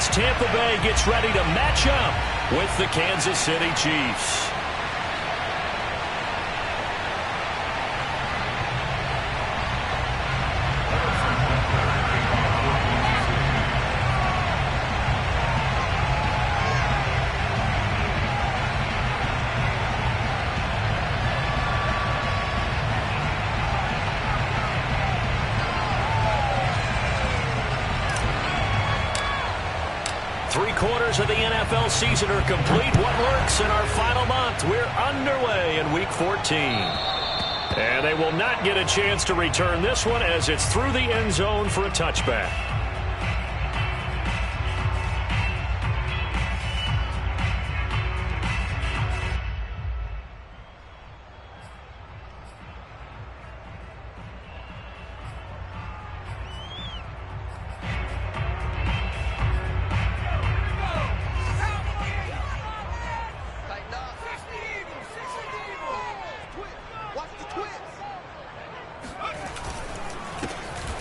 as Tampa Bay gets ready to match up with the Kansas City Chiefs. Three-quarters of the NFL season are complete. What works in our final month? We're underway in Week 14. And they will not get a chance to return this one as it's through the end zone for a touchback.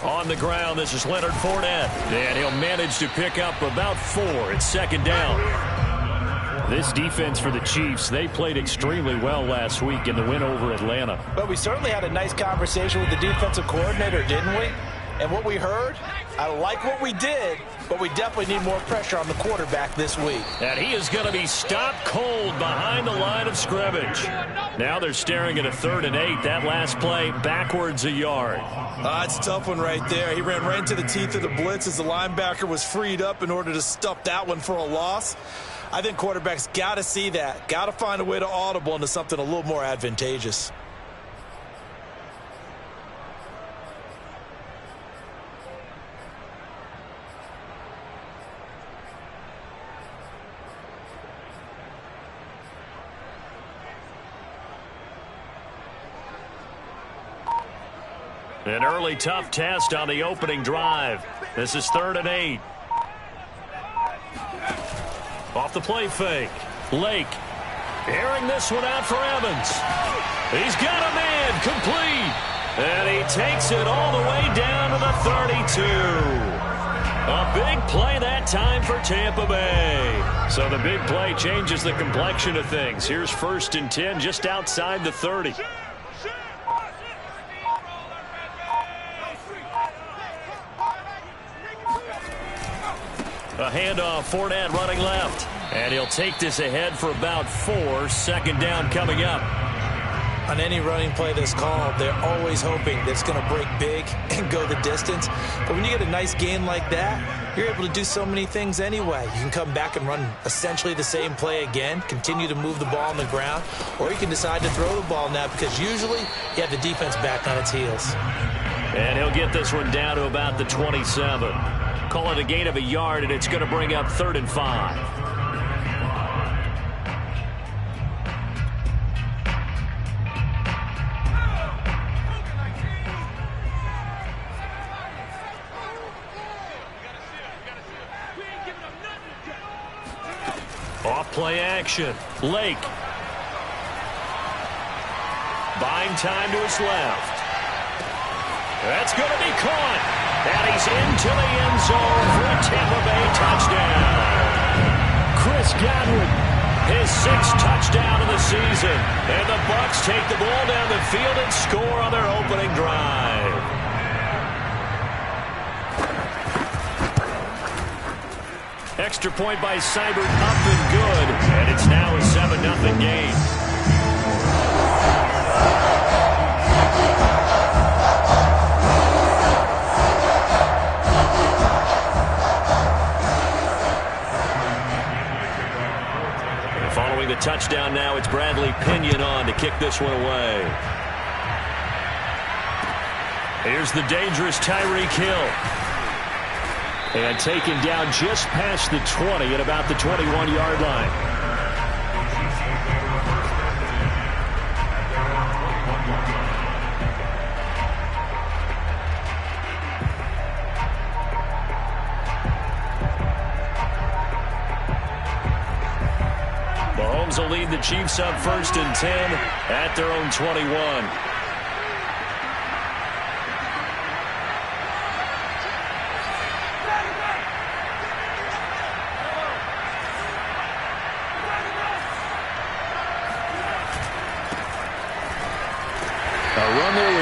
On the ground, this is Leonard Fournette, and he'll manage to pick up about 4. It's second down. This defense for the Chiefs, they played extremely well last week in the win over Atlanta. But we certainly had a nice conversation with the defensive coordinator, didn't we? And what we heard, I like what we did, but we definitely need more pressure on the quarterback this week. And he is going to be stopped cold behind the line of scrimmage. Now they're staring at a 3rd and 8. That last play backwards a yard. It's a tough one right there. He ran right into the teeth of the blitz as the linebacker was freed up in order to stuff that one for a loss. I think quarterbacks got to see that. Got to find a way to audible into something a little more advantageous. An early tough test on the opening drive. This is 3rd and 8. Off the play fake. Lake airing this one out for Evans. He's got a man complete. And he takes it all the way down to the 32. A big play that time for Tampa Bay. So the big play changes the complexion of things. Here's 1st and 10 just outside the 30. A handoff, Fournette running left. And he'll take this ahead for about 4. Second down coming up. On any running play that's called, they're always hoping that it's going to break big and go the distance. But when you get a nice gain like that, you're able to do so many things anyway. You can come back and run essentially the same play again, continue to move the ball on the ground, or you can decide to throw the ball now because usually you have the defense back on its heels. And he'll get this one down to about the 27. Call it a gain of a yard, and it's going to bring up 3rd and 5. Off play action. Lake. Buying time to his left. That's going to be caught. And he's into the end zone for a Tampa Bay touchdown. Chris Godwin, his 6th touchdown of the season. And the Bucs take the ball down the field and score on their opening drive. Extra point by Seibert, up and good. And it's now a 7-0 game. Following the touchdown now, it's Bradley Pinion on to kick this one away. Here's the dangerous Tyreek Hill. And taken down just past the 20 at about the 21-yard line. Mahomes will lead the Chiefs up 1st and 10 at their own 21.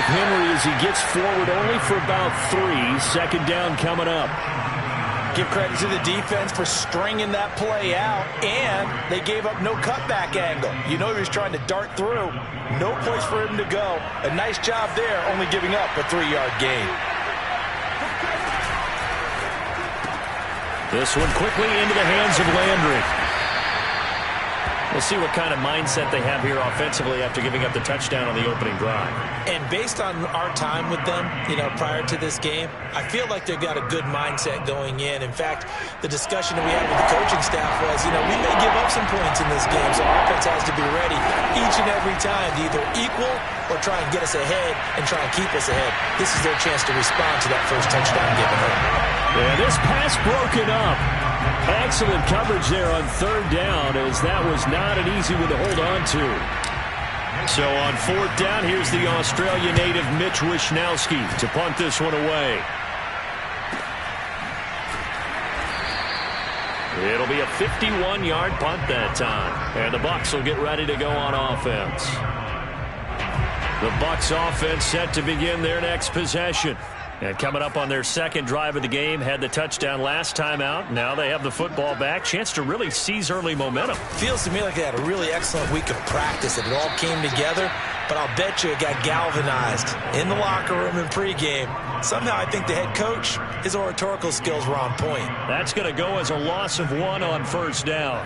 Henry as he gets forward only for about 3. Second down coming up. Give credit to the defense for stringing that play out, and they gave up no cutback angle. You know he was trying to dart through. No place for him to go. A nice job there, only giving up a 3-yard gain. This one quickly into the hands of Landry. We'll see what kind of mindset they have here offensively after giving up the touchdown on the opening drive. And based on our time with them, prior to this game, I feel like they've got a good mindset going in. In fact, the discussion that we had with the coaching staff was, we may give up some points in this game, so our offense has to be ready each and every time to either equal or try and get us ahead and try and keep us ahead. This is their chance to respond to that first touchdown given up. And this pass broken up. Excellent coverage there on third down, as that was not an easy one to hold on to. So on fourth down, here's the Australia native Mitch Wishnowski to punt this one away. It'll be a 51-yard punt that time, and the Bucs will get ready to go on offense. The Bucs offense set to begin their next possession. And coming up on their second drive of the game, had the touchdown last time out. Now they have the football back. Chance to really seize early momentum. Feels to me like they had a really excellent week of practice. It all came together, but I'll bet you it got galvanized in the locker room in pregame. Somehow I think the head coach, his oratorical skills were on point. That's going to go as a loss of 1 on first down.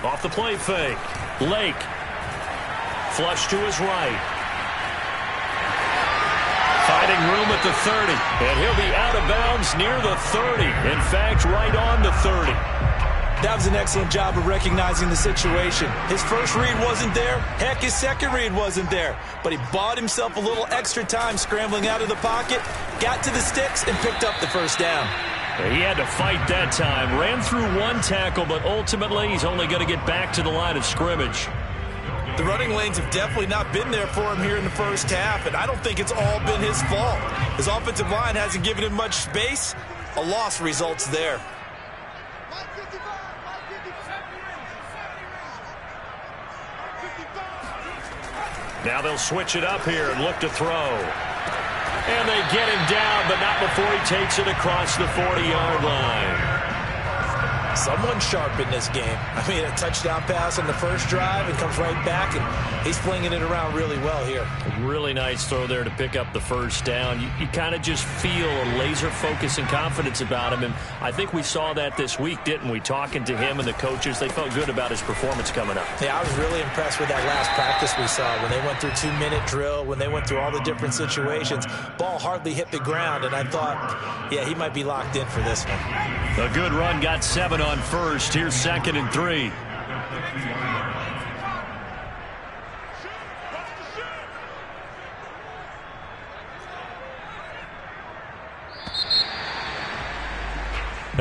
Off the play fake. Lake. Flush to his right. Finding room at the 30. And he'll be out of bounds near the 30. In fact, right on the 30. That was an excellent job of recognizing the situation. His first read wasn't there. Heck, his second read wasn't there. But he bought himself a little extra time scrambling out of the pocket, got to the sticks, and picked up the first down. He had to fight that time. Ran through one tackle, but ultimately he's only going to get back to the line of scrimmage. The running lanes have definitely not been there for him here in the first half, and I don't think it's all been his fault. His offensive line hasn't given him much space. A loss results there. Now they'll switch it up here and look to throw. And they get him down, but not before he takes it across the 40-yard line. Someone sharp in this game. I mean, a touchdown pass on the first drive and comes right back, and he's flinging it around really well here. A really nice throw there to pick up the first down. You kind of just feel a laser focus and confidence about him, and I think we saw that this week, didn't we? Talking to him and the coaches, they felt good about his performance coming up. Yeah, I was really impressed with that last practice we saw when they went through 2-minute drill, when they went through all the different situations. Ball hardly hit the ground, and I thought, yeah, he might be locked in for this one. A good run, got 7 on first. Here's 2nd and 3.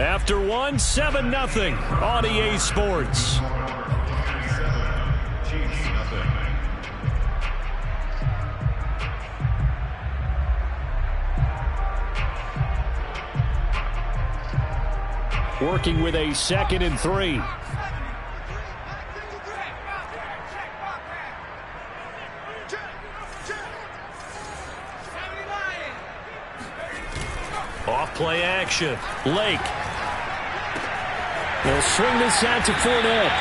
After 1, 7-0 on EA Sports. Working with a 2nd and 3. Off play action. Lake. Will swing this out to Fournette.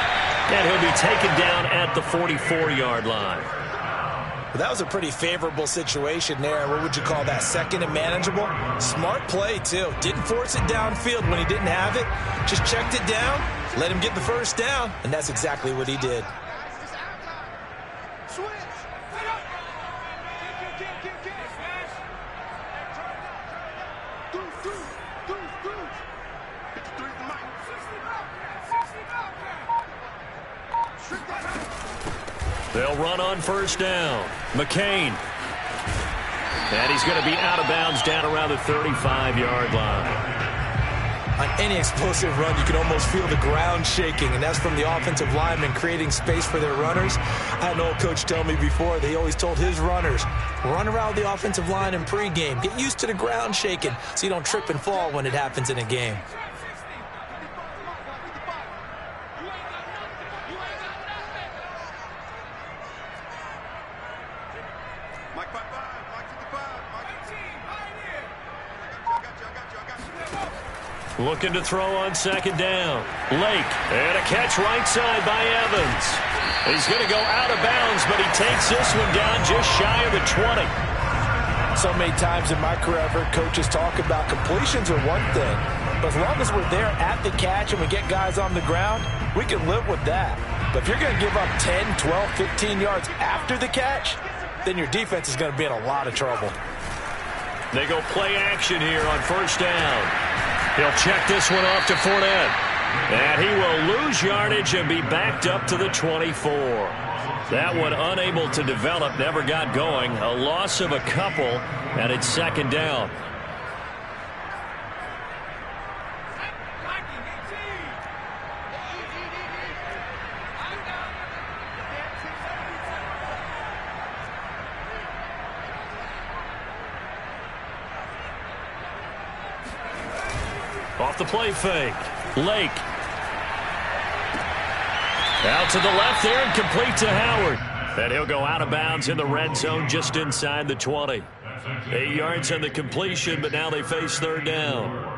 And he'll be taken down at the 44-yard line. Well, that was a pretty favorable situation there. What would you call that? 2nd and manageable? Smart play, too. Didn't force it downfield when he didn't have it. Just checked it down, let him get the first down, and that's exactly what he did. They'll run on first down. McCain. And he's going to be out of bounds down around the 35-yard line. On any explosive run, you can almost feel the ground shaking, and that's from the offensive linemen creating space for their runners. I had an old coach tell me before, they always told his runners, run around the offensive line in pregame. Get used to the ground shaking so you don't trip and fall when it happens in a game. Looking to throw on second down. Lake, and a catch right side by Evans. He's going to go out of bounds, but he takes this one down just shy of the 20. So many times in my career, I've heard coaches talk about completions are one thing, but as long as we're there at the catch and we get guys on the ground, we can live with that. But if you're going to give up 10, 12, 15 yards after the catch, then your defense is going to be in a lot of trouble. They go play action here on first down. He'll check this one off to Fournette. And he will lose yardage and be backed up to the 24. That one unable to develop, never got going. A loss of a couple, and it's second down. Off the play fake. Lake. Out to the left there and complete to Howard. And he'll go out of bounds in the red zone just inside the 20. 8 yards on the completion, but now they face third down.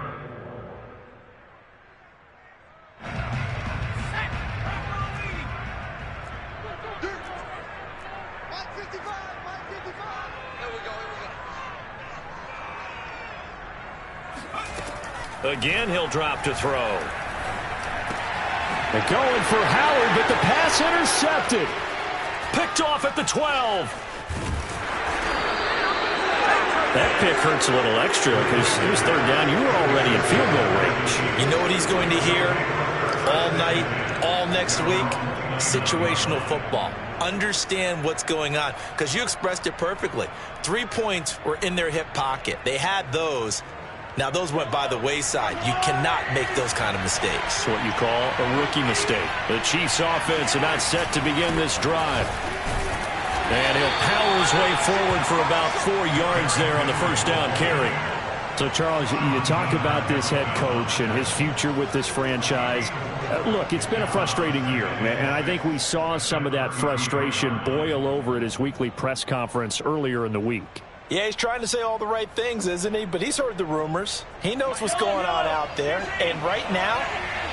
Again, he'll drop to throw. They're going for Howard, but the pass intercepted. Picked off at the 12. That pick hurts a little extra because it was third down. You were already in field goal range. You know what he's going to hear all night, all next week? Situational football. Understand what's going on, because you expressed it perfectly. 3 points were in their hip pocket. They had those. Now, those went by the wayside. You cannot make those kind of mistakes. It's what you call a rookie mistake. The Chiefs' offense are not set to begin this drive. And he'll power his way forward for about 4 yards there on the first down carry. So, Charles, you talk about this head coach and his future with this franchise. Look, it's been a frustrating year, and I think we saw some of that frustration boil over at his weekly press conference earlier in the week. Yeah, he's trying to say all the right things, isn't he? But he's heard the rumors. He knows what's going on out there. And right now,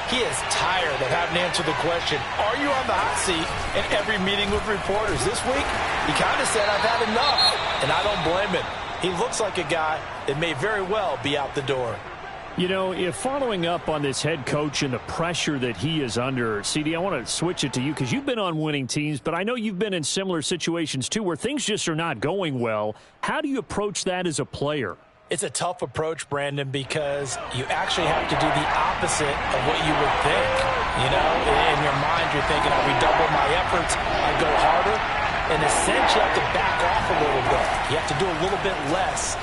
he is tired of having to answer the question, are you on the hot seat in every meeting with reporters? This week, he kind of said, I've had enough. And I don't blame him. He looks like a guy that may very well be out the door. You know, if following up on this head coach and the pressure that he is under, CD, I want to switch it to you because you've been on winning teams, but I know you've been in similar situations too where things just are not going well. How do you approach that as a player? It's a tough approach, Brandon, because you actually have to do the opposite of what you would think. You know, in your mind, you're thinking, I redouble my efforts, I go harder. In a sense, you have to back off a little bit. You have to do a little bit less.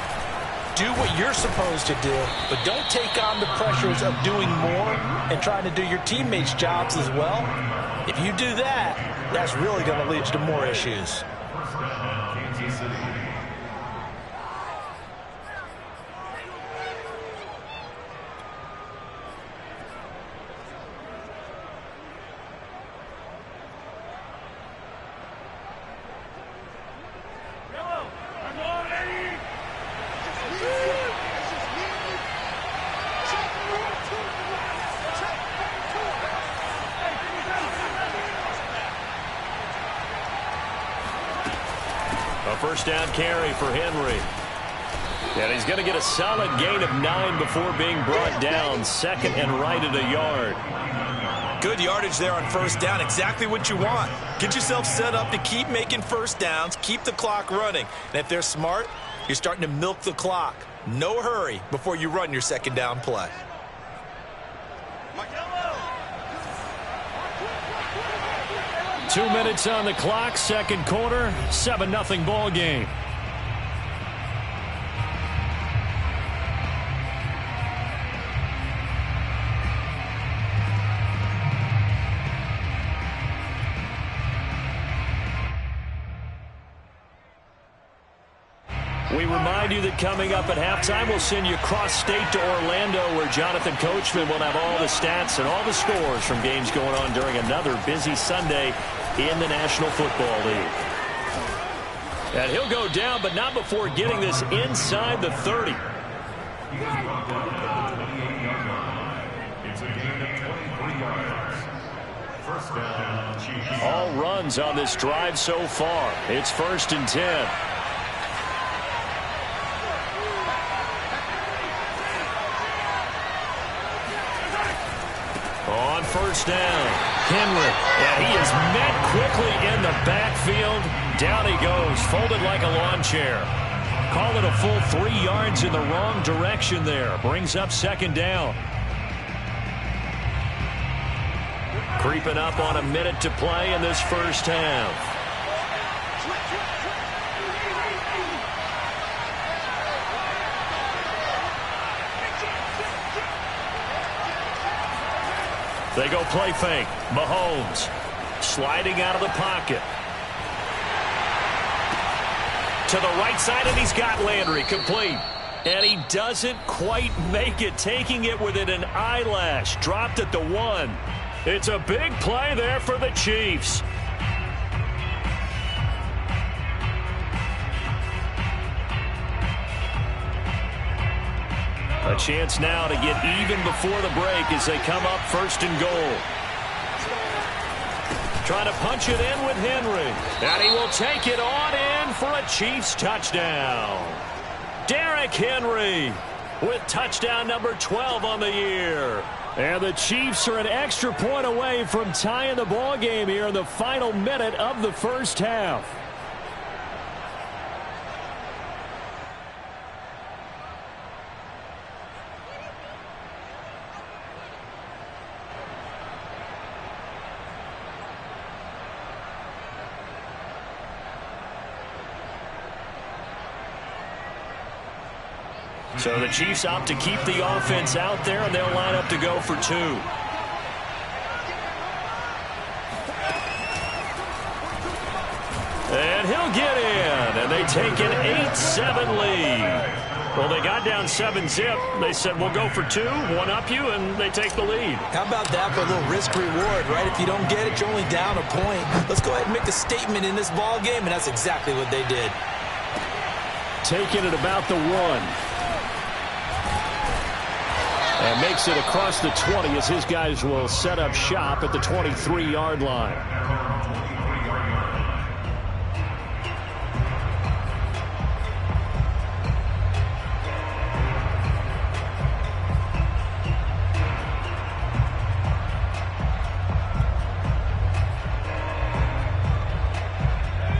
Do what you're supposed to do, but don't take on the pressures of doing more and trying to do your teammates' jobs as well. If you do that, that's really going to lead to more issues. First down carry for Henry. And he's going to get a solid gain of 9 before being brought down. Second and right at a yard. Good yardage there on first down. Exactly what you want. Get yourself set up to keep making first downs. Keep the clock running. And if they're smart, you're starting to milk the clock. No hurry before you run your second down play. 2 minutes on the clock, second quarter, 7-0 ball game. remind you that coming up at halftime, we'll send you cross-state to Orlando, where Jonathan Coachman will have all the stats and all the scores from games going on during another busy Sunday in the National Football League. And he'll go down, but not before getting this inside the 30. All runs on this drive so far. It's 1st and 10. On 1st down, Henry. And he is met quickly in the backfield. Down he goes, folded like a lawn chair. Call it a full 3 yards in the wrong direction there. Brings up 2nd down. Creeping up on a minute to play in this first half. They go play fake. Mahomes sliding out of the pocket. To the right side, and he's got Landry complete. And he doesn't quite make it, taking it within an eyelash. Dropped at the 1. It's a big play there for the Chiefs. A chance now to get even before the break as they come up 1st and goal. Trying to punch it in with Henry. And he will take it on in for a Chiefs touchdown. Derrick Henry with touchdown number 12 on the year. And the Chiefs are an extra point away from tying the ball game here in the final minute of the first half. So the Chiefs opt to keep the offense out there, and they'll line up to go for 2. And he'll get in, and they take an 8-7 lead. Well, they got down 7-zip. They said, we'll go for 2, one up you, and they take the lead. How about that for a little risk-reward, right? If you don't get it, you're only down a point. Let's go ahead and make a statement in this ball game, and that's exactly what they did. Taking it about the 1. And makes it across the 20 as his guys will set up shop at the 23-yard line.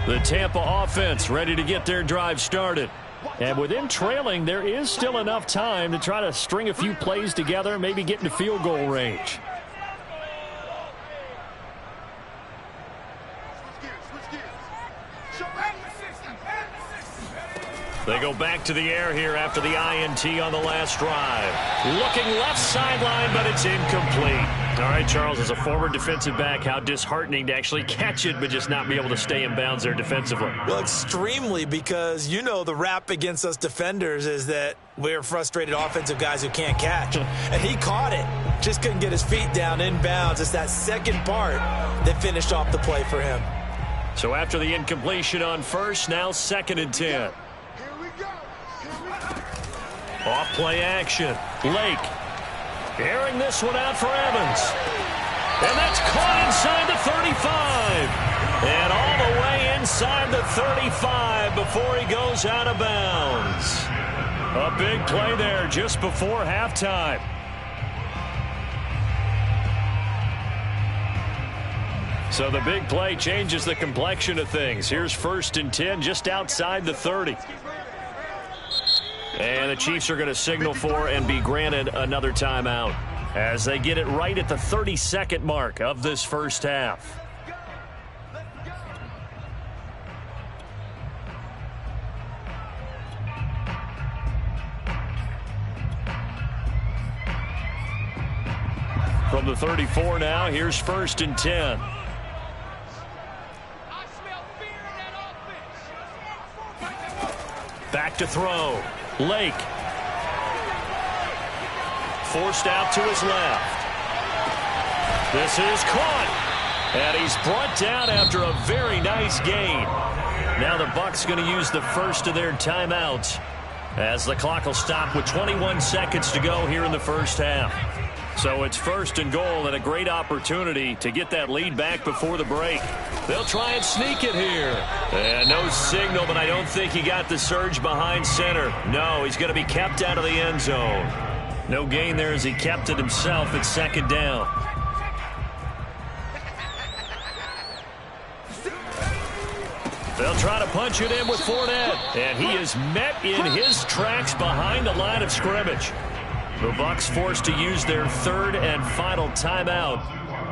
The Tampa offense ready to get their drive started. And with them trailing, there is still enough time to try to string a few plays together and maybe get into field goal range. They go back to the air here after the INT on the last drive. Looking left sideline, but it's incomplete. All right, Charles, as a former defensive back, how disheartening to actually catch it but just not be able to stay in bounds there defensively. Well, extremely, because you know the rap against us defenders is that we're frustrated offensive guys who can't catch. And he caught it. Just couldn't get his feet down in bounds. It's that second part that finished off the play for him. So after the incompletion on 1st, now 2nd and 10. Off play action. Lake airing this one out for Evans. And that's caught inside the 35. And all the way inside the 35 before he goes out of bounds. A big play there just before halftime. So the big play changes the complexion of things. Here's 1st and 10 just outside the 30. And the Chiefs are going to signal for and be granted another timeout as they get it right at the 32nd mark of this first half. From the 34 now, here's 1st and 10. Back to throw. Lake. Forced out to his left. This is caught. And he's brought down after a very nice gain. Now the Bucs going to use the first of their timeouts as the clock will stop with 21 seconds to go here in the first half. So it's first and goal and a great opportunity to get that lead back before the break. They'll try and sneak it here. And no signal, but I don't think he got the surge behind center. No, he's going to be kept out of the end zone. No gain there as he kept it himself at second down. They'll try to punch it in with Fournette. And he is met in his tracks behind the line of scrimmage. The Bucs forced to use their third and final timeout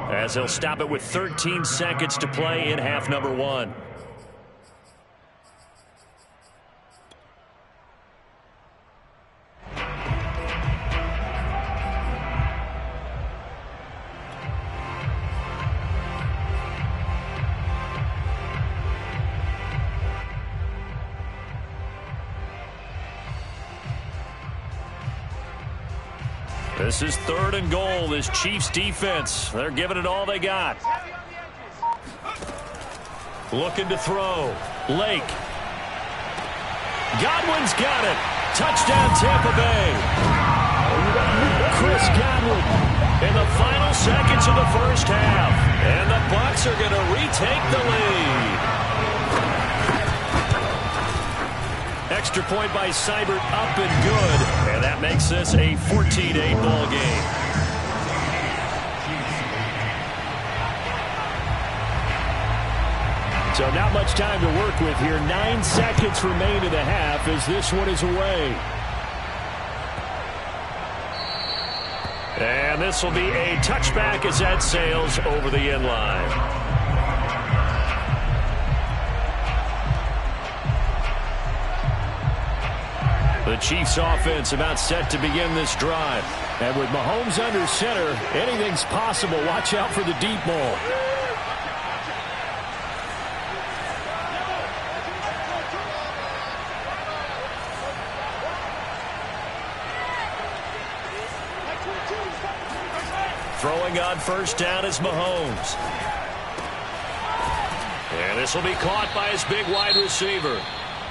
as they'll stop it with 13 seconds to play in half number one. This is third and goal. This Chiefs defense, they're giving it all they got. Looking to throw. Lake. Godwin's got it. Touchdown Tampa Bay. Chris Godwin in the final seconds of the first half. And the Bucs are going to retake the lead. Extra point by Seibert up and good. And that makes this a 14-8 ball game. So not much time to work with here. 9 seconds remain in the half as this one is away. And this will be a touchback as that sails over the end line. The Chiefs offense about set to begin this drive. And with Mahomes under center, anything's possible. Watch out for the deep ball. Throwing on first down is Mahomes. And this will be caught by his big wide receiver.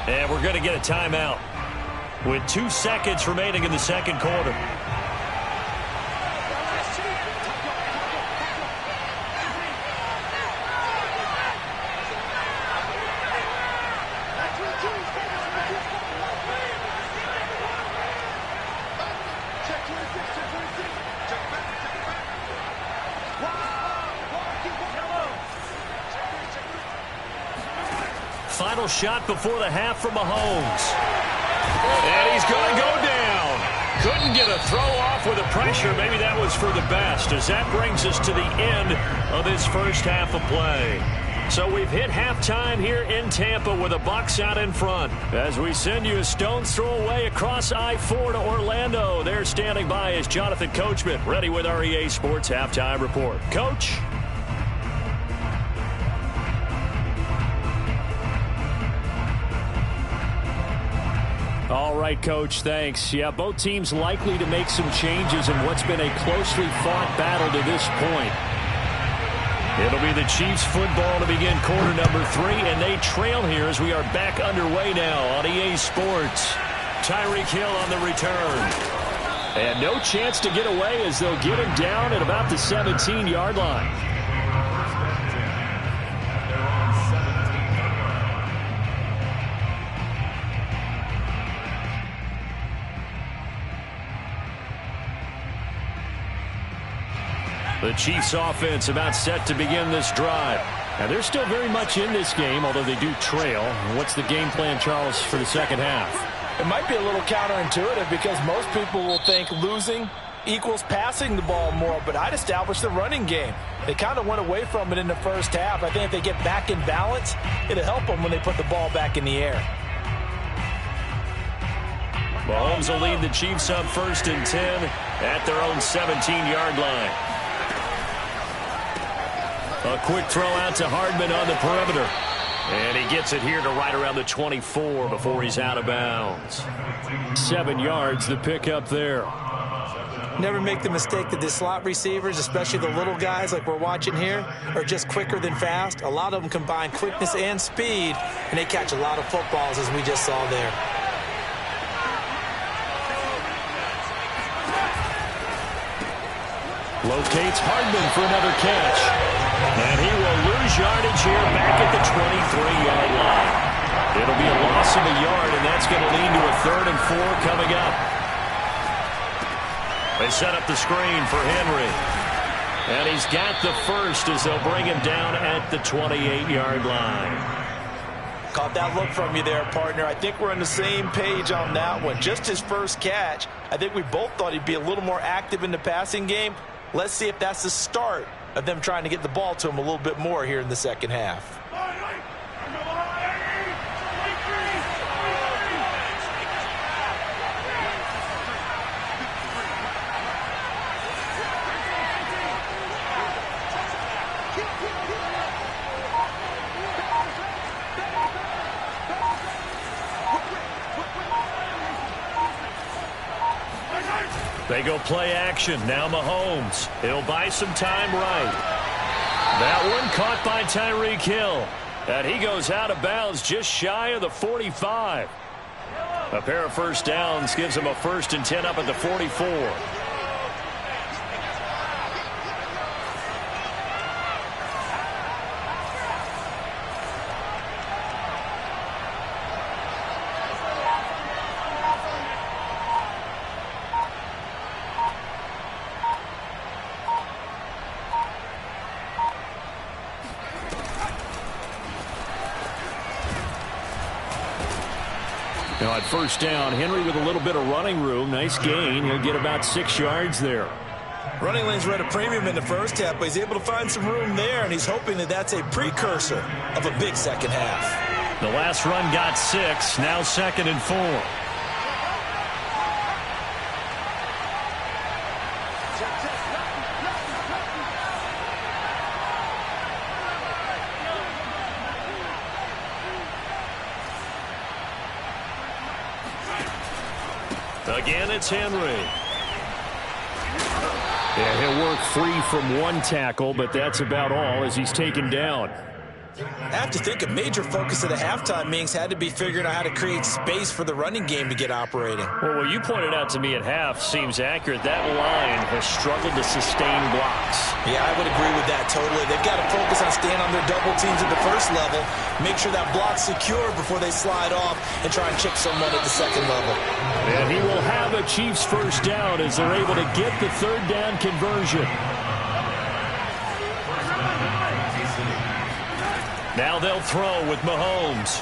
And we're going to get a timeout with 2 seconds remaining in the second quarter. Final shot before the half from Mahomes. And he's going to go down. Couldn't get a throw off with the pressure. Maybe that was for the best, as that brings us to the end of this first half of play. So we've hit halftime here in Tampa with the Bucs out in front. As we send you a stone's throw away across I-4 to Orlando. There standing by is Jonathan Coachman, ready with our EA Sports Halftime Report. Coach? All right, Coach, thanks. Yeah, both teams likely to make some changes in what's been a closely fought battle to this point. It'll be the Chiefs football to begin quarter number 3, and they trail here as we are back underway now on EA Sports. Tyreek Hill on the return. And no chance to get away as they'll get him down at about the 17-yard line. The Chiefs offense about set to begin this drive. And they're still very much in this game, although they do trail. What's the game plan, Charles, for the second half? It might be a little counterintuitive because most people will think losing equals passing the ball more, but I'd establish the running game. They kind of went away from it in the first half. I think if they get back in balance, it'll help them when they put the ball back in the air. Mahomes will lead the Chiefs up 1st and 10 at their own 17-yard line. A quick throw out to Hardman on the perimeter. And he gets it here to right around the 24 before he's out of bounds. 7 yards, the pickup there. Never make the mistake that the slot receivers, especially the little guys like we're watching here, are just quicker than fast. A lot of them combine quickness and speed, and they catch a lot of footballs, as we just saw there. Locates Hardman for another catch. And he will lose yardage here back at the 23-yard line. It'll be a loss of a yard, and that's going to lead to a 3rd and 4 coming up. They set up the screen for Henry. And he's got the first as they'll bring him down at the 28-yard line. Caught that look from you there, partner. I think we're on the same page on that one. Just his first catch. I think we both thought he'd be a little more active in the passing game. Let's see if that's the start of them trying to get the ball to him a little bit more here in the second half. They go play action. Now Mahomes. He'll buy some time right. That one caught by Tyreek Hill. And he goes out of bounds just shy of the 45. A pair of first downs gives him a 1st and 10 up at the 44. Now at first down, Henry with a little bit of running room. Nice gain. He'll get about 6 yards there. Running lanes were at a premium in the first half, but he's able to find some room there, and he's hoping that that's a precursor of a big second half. The last run got 6. Now 2nd and 4. Again, it's Henry. Yeah, he'll work free from one tackle, but that's about all as he's taken down. I have to think a major focus of the halftime meetings had to be figuring out how to create space for the running game to get operating. Well, what you pointed out to me at half seems accurate. That line has struggled to sustain blocks. Yeah, I would agree with that totally. They've got to focus on staying on their double teams at the first level, make sure that block's secure before they slide off and try and chip someone at the second level. And he will have a Chiefs first down as they're able to get the 3rd down conversion. Now they'll throw with Mahomes.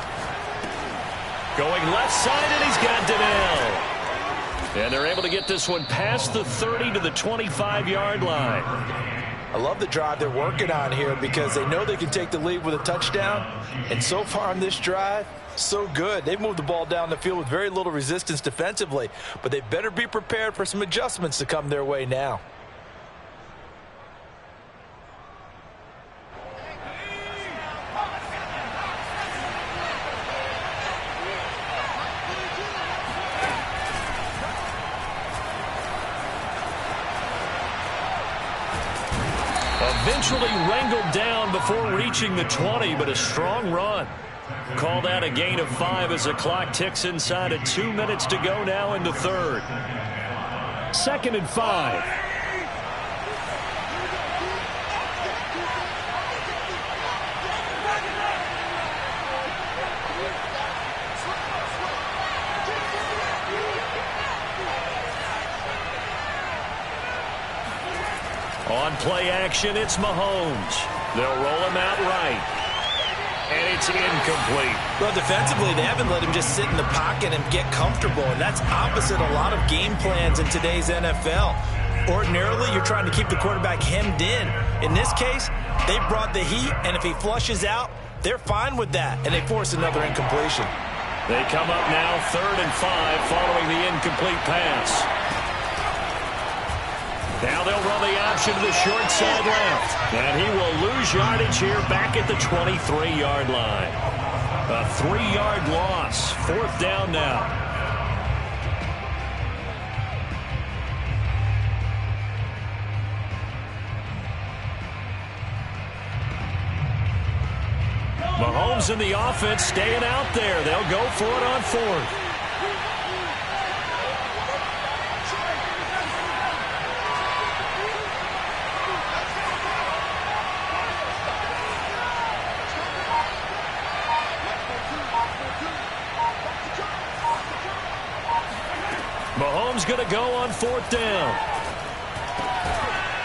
Going left side, and he's got Donnell. And they're able to get this one past the 30 to the 25-yard line. I love the drive they're working on here because they know they can take the lead with a touchdown. And so far on this drive, so good. They've moved the ball down the field with very little resistance defensively. But they better be prepared for some adjustments to come their way now. Eventually wrangled down before reaching the 20, but a strong run. Call that a gain of 5 as the clock ticks inside of 2 minutes to go now in the 3rd. 2nd and 5. On play action, it's Mahomes. They'll roll him out right. And it's incomplete. Well, defensively, they haven't let him just sit in the pocket and get comfortable, and that's opposite a lot of game plans in today's NFL. Ordinarily, you're trying to keep the quarterback hemmed in. In this case, they brought the heat, and if he flushes out, they're fine with that, and they force another incompletion. They come up now 3rd and 5 following the incomplete pass. Now they'll run the option to the short side left. And he will lose yardage here back at the 23-yard line. A 3-yard loss. 4th down now. Mahomes and the offense staying out there. They'll go for it on 4th. Mahomes going to go on 4th down.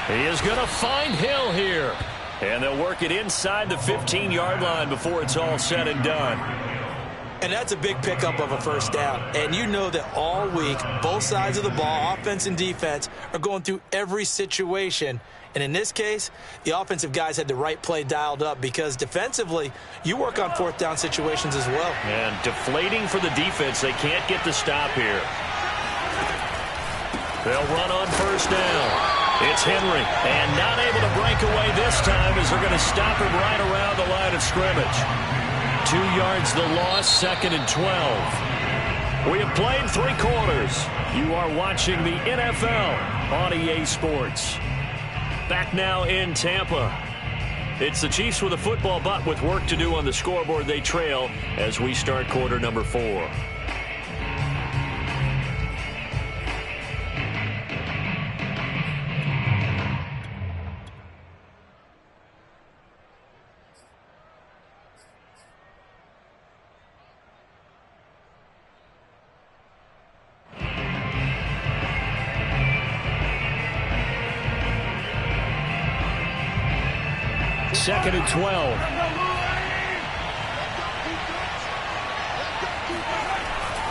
He is going to find Hill here. And they'll work it inside the 15-yard line before it's all said and done. And that's a big pickup of a 1st down. And you know that all week, both sides of the ball, offense and defense, are going through every situation. And in this case, the offensive guys had the right play dialed up because defensively, you work on 4th down situations as well. And deflating for the defense. They can't get the stop here. They'll run on 1st down. It's Henry, and not able to break away this time as they're going to stop him right around the line of scrimmage. 2 yards the loss, 2nd and 12. We have played 3 quarters. You are watching the NFL on EA Sports. Back now in Tampa. It's the Chiefs with a football, but with work to do on the scoreboard, they trail as we start quarter number 4. Second and 12.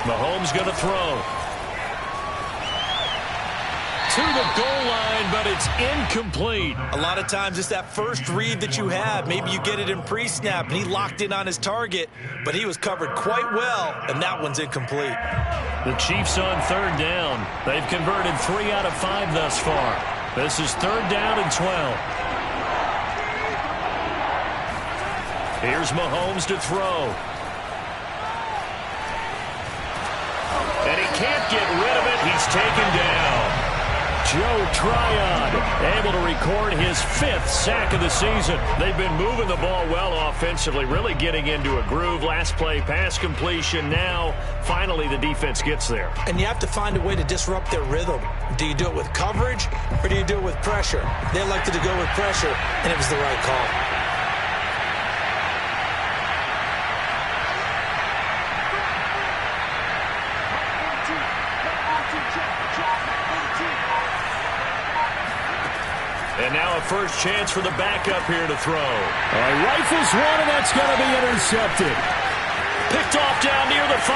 Mahomes going to throw. To the goal line, but it's incomplete. A lot of times it's that first read that you have. Maybe you get it in pre-snap, and he locked in on his target, but he was covered quite well, and that one's incomplete. The Chiefs on 3rd down. They've converted 3 out of 5 thus far. This is 3rd down and 12. Here's Mahomes to throw. And he can't get rid of it. He's taken down. Joe Tryon able to record his 5th sack of the season. They've been moving the ball well offensively, really getting into a groove. Last play, pass completion. Now, finally, the defense gets there. And you have to find a way to disrupt their rhythm. Do you do it with coverage, or do you do it with pressure? They elected to go with pressure, and it was the right call. And now a first chance for the backup here to throw. Rifles one, and that's going to be intercepted. Picked off down near the 5.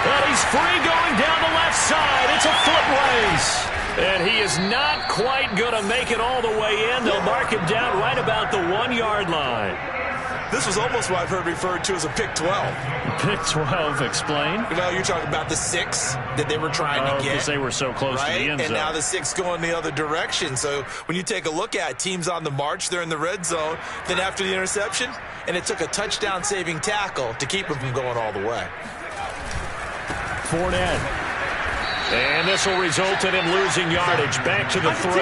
And he's free going down the left side. It's a foot race. And he is not quite going to make it all the way in. They'll mark him down right about the 1-yard line. This was almost what I've heard referred to as a pick 12. Pick 12, explain. You know, you're talking about the 6 that they were trying to get. Because they were so close to the end zone. And now the 6 going the other direction. So when you take a look at teams on the march, they're in the red zone. Then after the interception, and it took a touchdown-saving tackle to keep them from going all the way. Fournette. And this will result in him losing yardage back to the 3.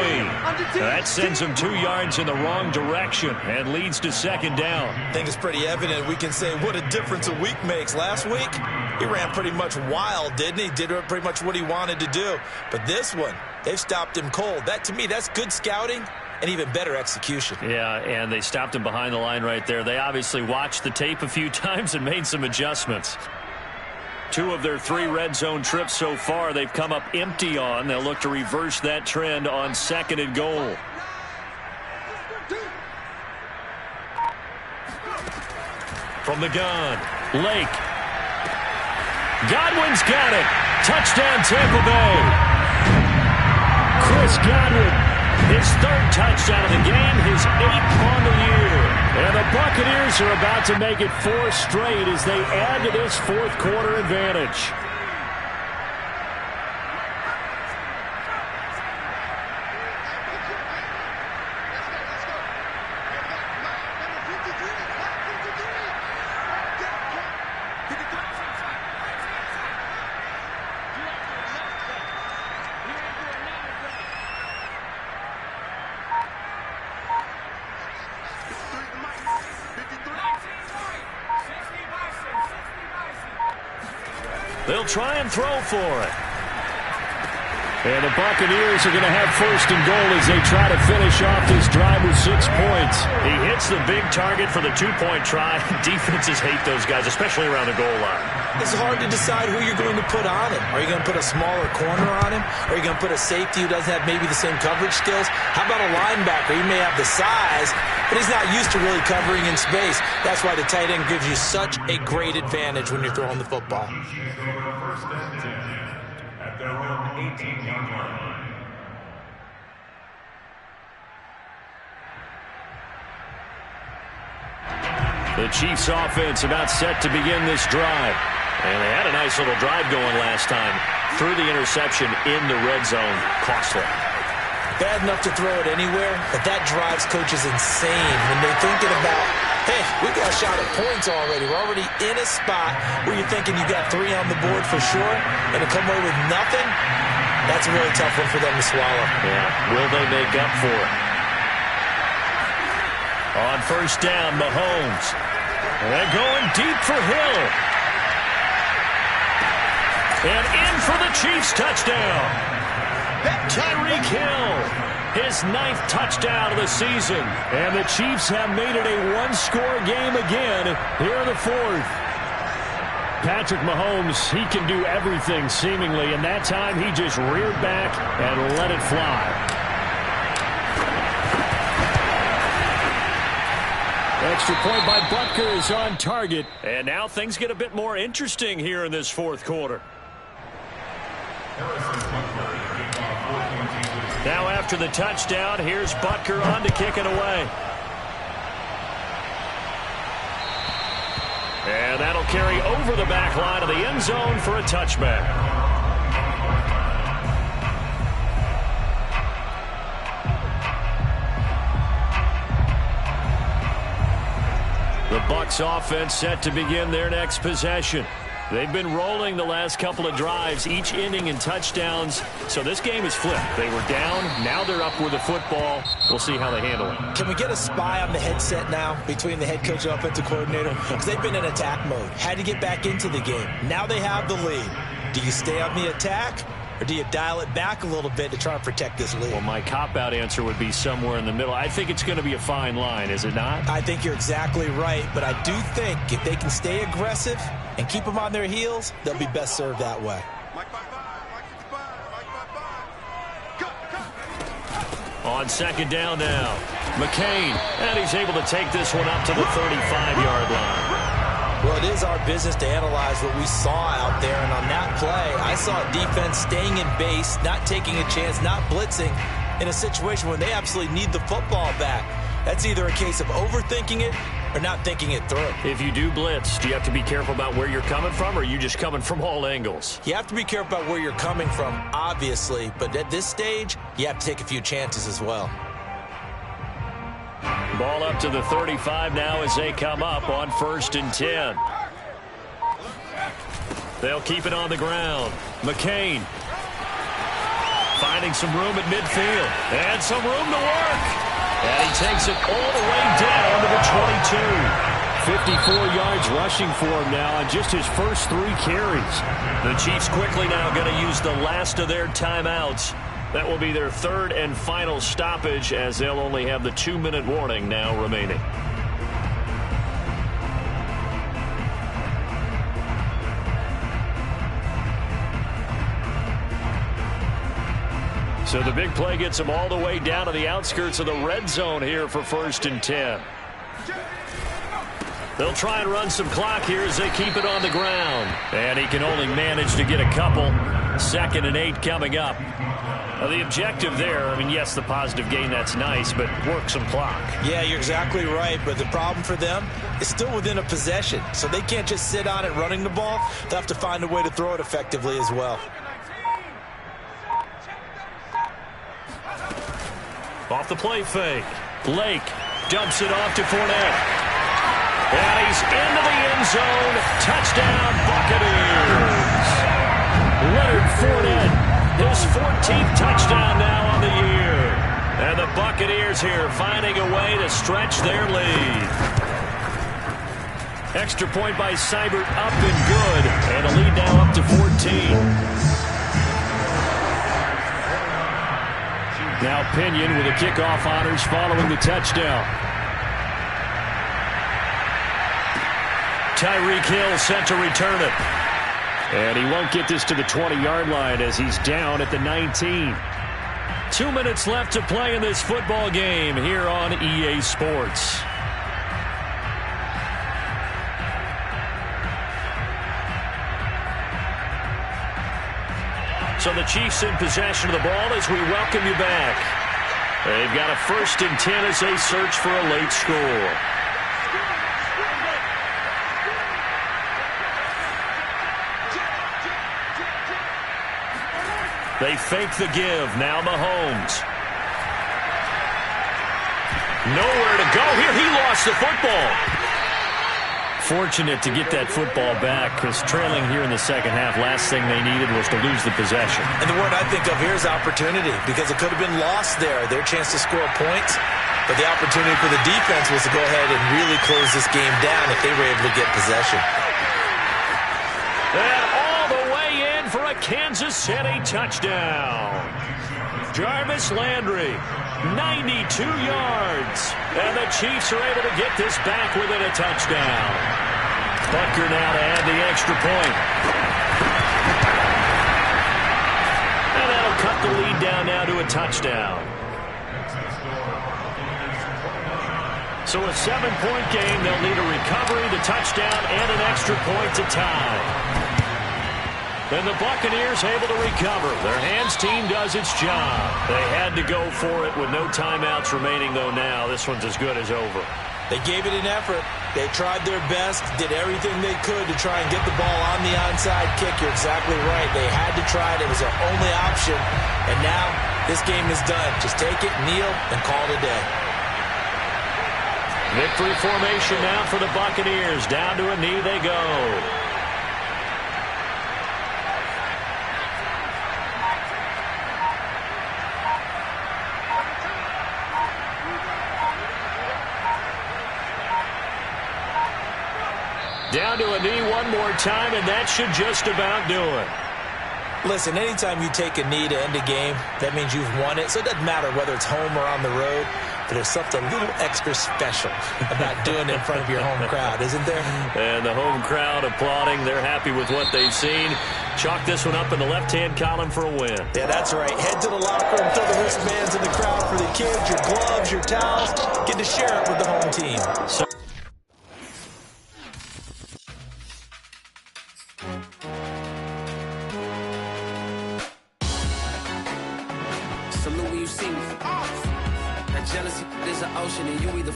That sends him 2 yards in the wrong direction and leads to 2nd down. I think it's pretty evident. We can say what a difference a week makes. Last week, he ran pretty much wild, didn't he? Did pretty much what he wanted to do. But this one, they've stopped him cold. That, to me, that's good scouting and even better execution. Yeah, and they stopped him behind the line right there. They obviously watched the tape a few times and made some adjustments. 2 of their 3 red zone trips so far, they've come up empty on. They'll look to reverse that trend on 2nd and goal. From the gun, Lake. Godwin's got it. Touchdown, Tampa Bay. Chris Godwin, his 3rd touchdown of the game, his 8th on the year. And the Buccaneers are about to make it 4 straight as they add to this 4th quarter advantage. He'll try and throw for it. And the Buccaneers are going to have first and goal as they try to finish off this drive with 6 points. He hits the big target for the 2-point try. Defenses hate those guys, especially around the goal line. It's hard to decide who you're going to put on him. Are you going to put a smaller corner on him? Are you going to put a safety who doesn't have maybe the same coverage skills? How about a linebacker? He may have the size, but he's not used to really covering in space. That's why the tight end gives you such a great advantage when you're throwing the football. First and 10 at their own 18-yard line. The Chiefs offense about set to begin this drive. And they had a nice little drive going last time. Threw the interception in the red zone. Costly. Bad enough to throw it anywhere, but that drives coaches insane when they're thinking about, hey, we got a shot at points already. We're already in a spot where you're thinking you got 3 on the board for sure, and to come away with nothing, that's a really tough one for them to swallow. Yeah, will they make up for it? On first down, Mahomes. They're going deep for Hill. And in for the Chiefs touchdown. Tyreek Hill, his 9th touchdown of the season. And the Chiefs have made it a one-score game again here in the 4th. Patrick Mahomes, he can do everything seemingly, and that time he just reared back and let it fly. Extra point by Butker is on target. And now things get a bit more interesting here in this 4th quarter. Now after the touchdown, here's Butker on to kick it away. And that'll carry over the back line of the end zone for a touchback. The Bucs offense set to begin their next possession. They've been rolling the last couple of drives, each ending in touchdowns. So this game is flipped. They were down. Now they're up with the football. We'll see how they handle it. Can we get a spy on the headset now between the head coach and offensive coordinator? Because they've been in attack mode. Had to get back into the game. Now they have the lead. Do you stay on the attack? Or do you dial it back a little bit to try and protect this lead? Well, my cop-out answer would be somewhere in the middle. I think it's going to be a fine line, is it not? I think you're exactly right, but I do think if they can stay aggressive and keep them on their heels, they'll be best served that way. On second down now, McCain, and he's able to take this one up to the 35-yard line. Well, it is our business to analyze what we saw out there, and on that play, I saw a defense staying in base, not taking a chance, not blitzing in a situation where they absolutely need the football back. That's either a case of overthinking it or not thinking it through. If you do blitz, do you have to be careful about where you're coming from, or are you just coming from all angles? You have to be careful about where you're coming from, obviously, but at this stage, you have to take a few chances as well. Ball up to the 35 now as they come up on first and 10. They'll keep it on the ground. McCain finding some room at midfield and some room to work. And he takes it all the way down to the 22. 54 yards rushing for him now on just his first 3 carries. The Chiefs quickly now going to use the last of their timeouts. That will be their 3rd and final stoppage, as they'll only have the 2-minute warning now remaining. So the big play gets them all the way down to the outskirts of the red zone here for first and 10. They'll try and run some clock here as they keep it on the ground. And he can only manage to get a couple. 2nd and 8 coming up. Now the objective there, I mean, yes, the positive gain, that's nice, but work some clock. Yeah, you're exactly right, but the problem for them is still within a possession. So they can't just sit on it running the ball. They'll have to find a way to throw it effectively as well. Off the play fake. Lake dumps it off to Fournette. And he's into the end zone. Touchdown, Buccaneers. Leonard Fournette, his 14th touchdown now on the year. And the Buccaneers here finding a way to stretch their lead. Extra point by Seibert, up and good. And a lead now up to 14. Now Pinion with the kickoff honors following the touchdown. Tyreek Hill set to return it. And he won't get this to the 20-yard line as he's down at the 19. 2 minutes left to play in this football game here on EA Sports. So the Chiefs in possession of the ball as we welcome you back. They've got a 1st and 10 as they search for a late score. They fake the give. Now Mahomes. Nowhere to go here. He lost the football. Fortunate to get that football back because trailing here in the second half, last thing they needed was to lose the possession. And the word I think of here is opportunity because it could have been lost there. Their chance to score points. But the opportunity for the defense was to go ahead and really close this game down if they were able to get possession. And all the way in for a Kansas City touchdown. Jarvis Landry, 92 yards. And the Chiefs are able to get this back within a touchdown. Butker now to add the extra point. And that'll cut the lead down now to a touchdown. So a 7-point game. They'll need a recovery, the touchdown, and an extra point to tie. And the Buccaneers able to recover. Their hands team does its job. They had to go for it with no timeouts remaining, though now. This one's as good as over. They gave it an effort. They tried their best, did everything they could to try and get the ball on the onside kick. You're exactly right. They had to try it. It was their only option. And now this game is done. Just take it, kneel, and call it a day. Victory formation now for the Buccaneers. Down to a knee they go. Down to a knee one more time, and that should just about do it. Listen, anytime you take a knee to end a game, that means you've won it. So it doesn't matter whether it's home or on the road, but there's something a little extra special about doing it in front of your home crowd, isn't there? And the home crowd applauding. They're happy with what they've seen. Chalk this one up in the left-hand column for a win. Yeah, that's right. Head to the locker room, throw the wristbands in the crowd for the kids, your gloves, your towels. Get to share it with the home team. Salute when you see me. That jealousy is an ocean and you either